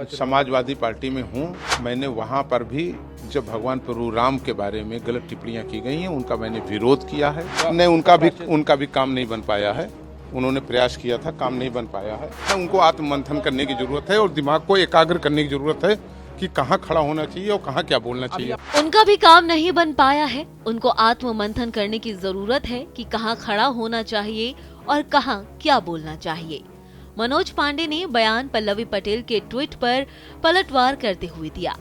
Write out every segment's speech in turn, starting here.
Samajwadi party में हूँ। मैंने वहाँ पर भी जब भगवान प्रभु राम के बारे में गलत टिप्पणियाँ की गई हैं, उनका मैंने विरोध किया है। नहीं, उनका भी काम नहीं बन पाया है। उन्होंने प्रयास किया था, काम नहीं बन पाया है। उनको आत्ममंथन करने की जरूरत है और दिमाग को एकाग्र करने की जरूरत है कि कहाँ खड़ा होना चाहिए और कहाँ क्या बोलना चाहिए। उनका भी काम नहीं बन पाया है। उनको आत्ममंथन करने की जरूरत है कि कहाँ खड़ा होना चाहिए और कहाँ क्या बोलना चाहिए। मनोज पांडे ने बयान पल्लवी पटेल के ट्वीट पर पलटवार करते हुए दिया।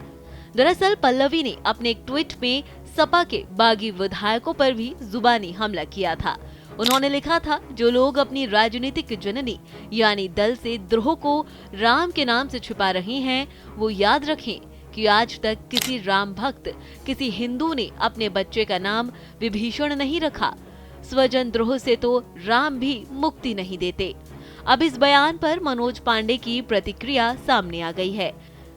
दरअसल पल्लवी ने अपने एक ट्वीट में सपा के बागी विधायकों पर भी जुबानी हमला किया था। उन्होंने लिखा था, जो लोग अपनी राजनीतिक जननी यानी दल से द्रोह को राम के नाम से छिपा रहे हैं, वो याद रखें कि आज तक किसी राम भक्त, किसी हिंदू ने अपने बच्चे का नाम विभीषण नहीं रखा। स्वजन द्रोह से तो राम भी मुक्ति नहीं देते। अब इस बयान पर मनोज पांडे की प्रतिक्रिया सामने आ गई है।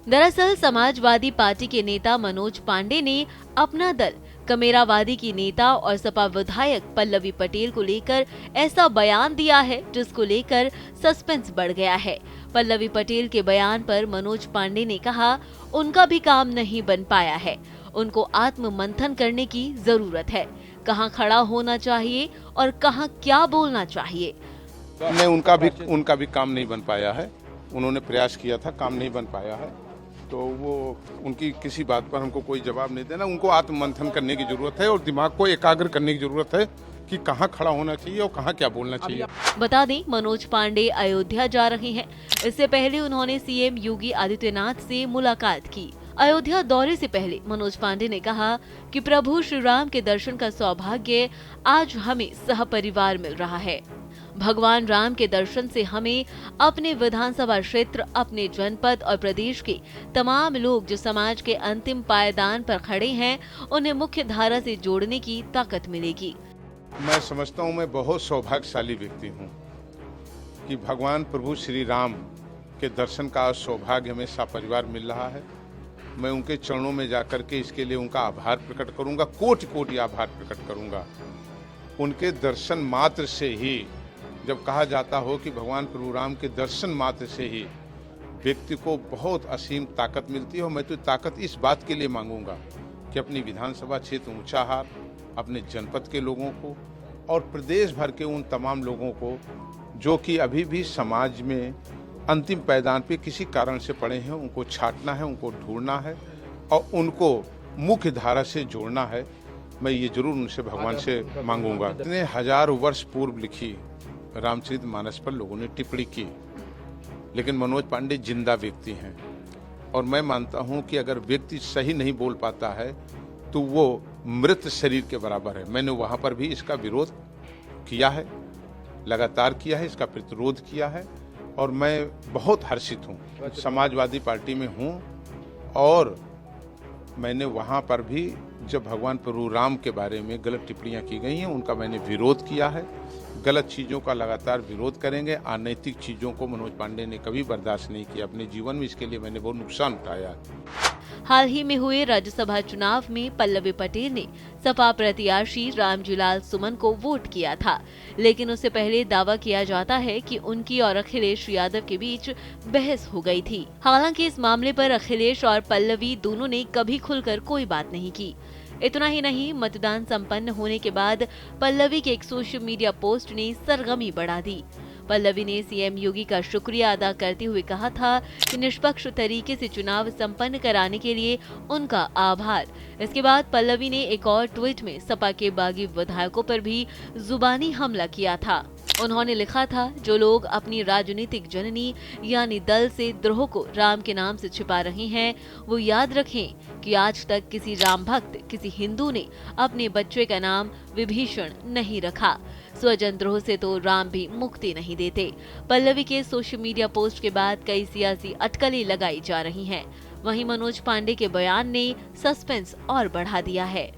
दरअसल समाजवादी पार्टी के नेता मनोज पांडे ने अपना दल कमेरावादी की नेता और सपा विधायक पल्लवी पटेल को लेकर ऐसा बयान दिया है जिसको लेकर सस्पेंस बढ़ गया है। पल्लवी पटेल के बयान पर मनोज पांडे ने कहा, उनका भी काम नहीं बन पाया है। उनको आत्ममंथन करने की जरूरत है, कहाँ खड़ा होना चाहिए और कहाँ क्या बोलना चाहिए। नहीं, उनका भी काम नहीं बन पाया है। उन्होंने प्रयास किया था, काम नहीं बन पाया है। तो वो उनकी किसी बात पर हमको कोई जवाब नहीं देना। उनको आत्ममंथन करने की जरूरत है और दिमाग को एकाग्र करने की जरूरत है कि कहाँ खड़ा होना चाहिए और कहाँ क्या बोलना चाहिए। बता दें, मनोज पांडे अयोध्या जा रहे हैं। इससे पहले उन्होंने सीएम योगी आदित्यनाथ से मुलाकात की। अयोध्या दौरे से पहले मनोज पांडे ने कहा कि प्रभु श्री राम के दर्शन का सौभाग्य आज हमें सहपरिवार मिल रहा है। भगवान राम के दर्शन से हमें अपने विधानसभा क्षेत्र, अपने जनपद और प्रदेश के तमाम लोग जो समाज के अंतिम पायदान पर खड़े हैं, उन्हें मुख्य धारा से जोड़ने की ताकत मिलेगी। मैं समझता हूँ मैं बहुत सौभाग्यशाली व्यक्ति हूँ कि भगवान प्रभु श्री राम के दर्शन का सौभाग्य हमें सपरिवार मिल रहा है। मैं उनके चरणों में जाकर के इसके लिए उनका आभार प्रकट करूंगा, कोटि कोटि आभार प्रकट करूंगा। उनके दर्शन मात्र से ही, जब कहा जाता हो कि भगवान प्रभु राम के दर्शन मात्र से ही व्यक्ति को बहुत असीम ताकत मिलती है, और मैं तो ताकत इस बात के लिए मांगूंगा कि अपनी विधानसभा क्षेत्र ऊंचाहार, अपने जनपद के लोगों को और प्रदेश भर के उन तमाम लोगों को जो कि अभी भी समाज में अंतिम पायदान पे किसी कारण से पड़े हैं, उनको छांटना है, उनको ढूंढना है और उनको मुख्य धारा से जोड़ना है। मैं ये जरूर उनसे भगवान से मांगूंगा। इतने हजारों वर्ष पूर्व लिखी रामचरितमानस पर लोगों ने टिप्पणी की, लेकिन मनोज पांडे जिंदा व्यक्ति हैं और मैं मानता हूं कि अगर व्यक्ति सही नहीं बोल पाता है तो वो मृत शरीर के बराबर है। मैंने वहां पर भी इसका विरोध किया है, लगातार किया है, इसका प्रतिरोध किया है और मैं बहुत हर्षित हूं। समाजवादी पार्टी में हूं और मैंने वहां पर भी जब भगवान प्रभु राम के बारे में गलत टिप्पणियां की गई हैं, उनका मैंने विरोध किया है। गलत चीज़ों का लगातार विरोध करेंगे। अनैतिक चीज़ों को मनोज पांडे ने कभी बर्दाश्त नहीं किया अपने जीवन में। इसके लिए मैंने बहुत नुकसान उठाया। हाल ही में हुए राज्यसभा चुनाव में पल्लवी पटेल ने सपा प्रत्याशी रामजीलाल सुमन को वोट किया था, लेकिन उससे पहले दावा किया जाता है कि उनकी और अखिलेश यादव के बीच बहस हो गई थी। हालांकि इस मामले पर अखिलेश और पल्लवी दोनों ने कभी खुलकर कोई बात नहीं की। इतना ही नहीं, मतदान संपन्न होने के बाद पल्लवी के एक सोशल मीडिया पोस्ट ने सरगर्मी बढ़ा दी। पल्लवी ने सीएम योगी का शुक्रिया अदा करते हुए कहा था कि निष्पक्ष तरीके से चुनाव संपन्न कराने के लिए उनका आभार। इसके बाद पल्लवी ने एक और ट्वीट में सपा के बागी विधायकों पर भी जुबानी हमला किया था। उन्होंने लिखा था, जो लोग अपनी राजनीतिक जननी यानी दल से द्रोह को राम के नाम से छिपा रहे हैं, वो याद रखें कि आज तक किसी राम भक्त, किसी हिंदू ने अपने बच्चे का नाम विभीषण नहीं रखा। स्वजन द्रोह से तो राम भी मुक्ति नहीं देते। पल्लवी के सोशल मीडिया पोस्ट के बाद कई सियासी अटकलें लगाई जा रही हैं। वहीं मनोज पांडे के बयान ने सस्पेंस और बढ़ा दिया है।